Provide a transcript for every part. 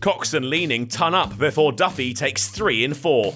Cox and Leaning ton up before Duffy takes 3 in 4.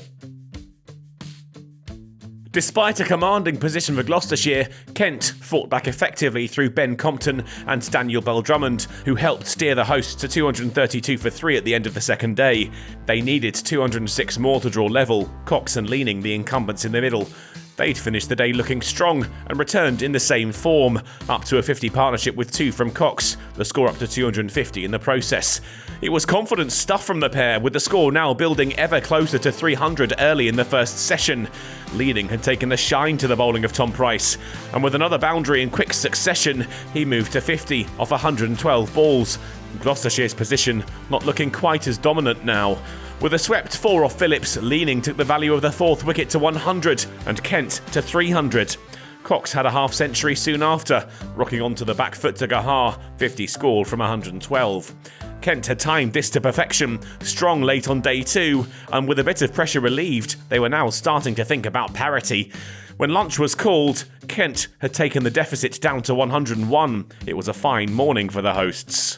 Despite a commanding position for Gloucestershire, Kent fought back effectively through Ben Compton and Daniel Bell-Drummond, who helped steer the hosts to 232 for 3 at the end of the second day. They needed 206 more to draw level, Cox and Leaning the incumbents in the middle. They'd finished the day looking strong and returned in the same form, up to a 50 partnership with 2 from Cox, the score up to 250 in the process. It was confident stuff from the pair, with the score now building ever closer to 300 early in the first session. Leaning had taken the shine to the bowling of Tom Price, and with another boundary in quick succession, he moved to 50 off 112 balls. Gloucestershire's position not looking quite as dominant now. With a swept 4 off Phillips, Leaning took the value of the 4th wicket to 100 and Kent to 300. Cox had a half-century soon after, rocking onto the back foot to Gahar, 50 scored from 112. Kent had timed this to perfection, strong late on day 2, and with a bit of pressure relieved, they were now starting to think about parity. When lunch was called, Kent had taken the deficit down to 101. It was a fine morning for the hosts.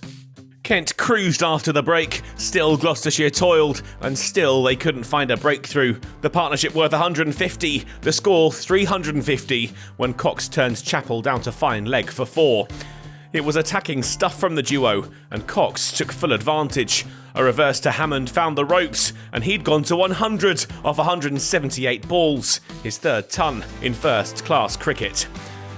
Kent cruised after the break, still Gloucestershire toiled, and still they couldn't find a breakthrough. The partnership worth 150, the score 350, when Cox turned Chappell down to fine leg for 4. It was attacking stuff from the duo, and Cox took full advantage. A reverse to Hammond found the ropes, and he'd gone to 100 off 178 balls, his 3rd ton in first-class cricket.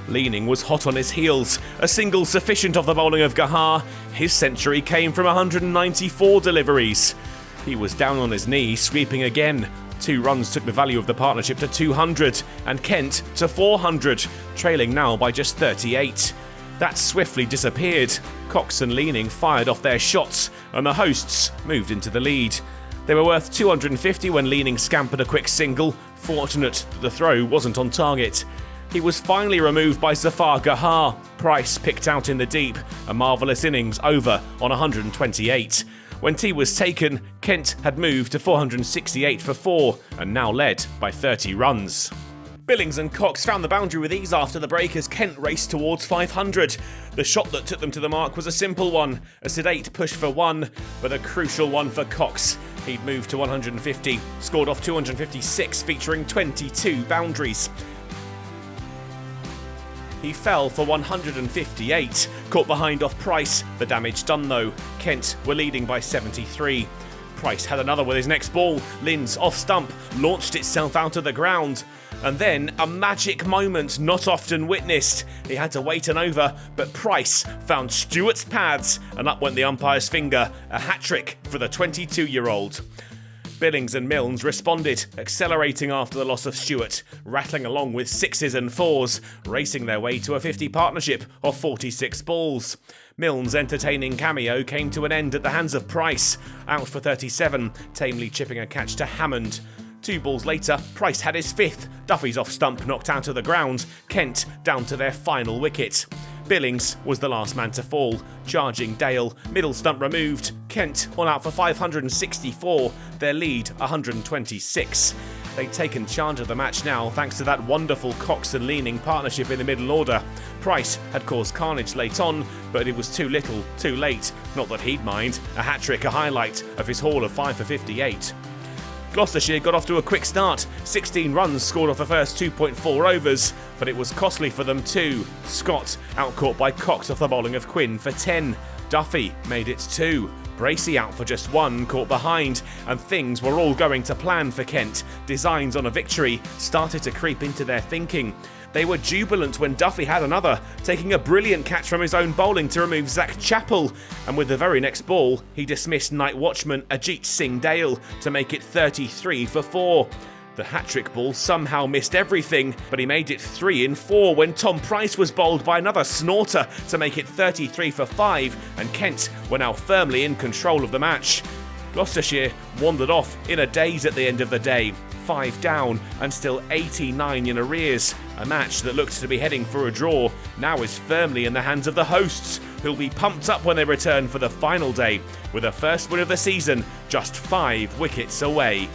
Leaning was hot on his heels, a single sufficient of the bowling of Gahar. His century came from 194 deliveries. He was down on his knee, sweeping again. 2 runs took the value of the partnership to 200, and Kent to 400, trailing now by just 38. That swiftly disappeared. Cox and Leaning fired off their shots, and the hosts moved into the lead. They were worth 250 when Leaning scampered a quick single, fortunate that the throw wasn't on target. He was finally removed by Zafar Gahar. Price picked out in the deep, a marvellous innings over on 128. When tea was taken, Kent had moved to 468 for 4 and now led by 30 runs. Billings and Cox found the boundary with ease after the break as Kent raced towards 500. The shot that took them to the mark was a simple one, a sedate push for 1, but a crucial one for Cox. He'd moved to 150, scored off 256 featuring 22 boundaries. He fell for 158, caught behind off Price. The damage done though. Kent were leading by 73. Price had another with his next ball. Lynn's off stump launched itself out of the ground. And then a magic moment not often witnessed. He had to wait an over, but Price found Stewart's pads and up went the umpire's finger. A hat-trick for the 22-year-old. Billings and Milnes responded, accelerating after the loss of Stewart, rattling along with 6s and 4s, racing their way to a 50 partnership of 46 balls. Milnes' entertaining cameo came to an end at the hands of Price, out for 37, tamely chipping a catch to Hammond. 2 balls later, Price had his 5th, Duffy's off stump knocked out of the ground, Kent down to their final wicket. Billings was the last man to fall, charging Dale, middle stump removed, Kent all out for 564, their lead 126. They'd taken charge of the match now thanks to that wonderful Cox and Leaning partnership in the middle order. Price had caused carnage late on, but it was too little, too late. Not that he'd mind, a hat-trick a highlight of his haul of 5 for 58. Gloucestershire got off to a quick start, 16 runs scored off the first 2.4 overs, but it was costly for them too. Scott outcaught by Cox off the bowling of Quinn for 10. Duffy made it 2. Bracey out for just 1, caught behind, and things were all going to plan for Kent. Designs on a victory started to creep into their thinking. They were jubilant when Duffy had another, taking a brilliant catch from his own bowling to remove Zach Chappell, and with the very next ball, he dismissed night watchman Ajit Singh Dale to make it 33 for 4. The hat-trick ball somehow missed everything, but he made it 3 in 4 when Tom Price was bowled by another snorter to make it 33 for 5, and Kent were now firmly in control of the match. Gloucestershire wandered off in a daze at the end of the day, 5 down and still 89 in arrears. A match that looked to be heading for a draw now is firmly in the hands of the hosts, who'll be pumped up when they return for the final day, with a first win of the season just 5 wickets away.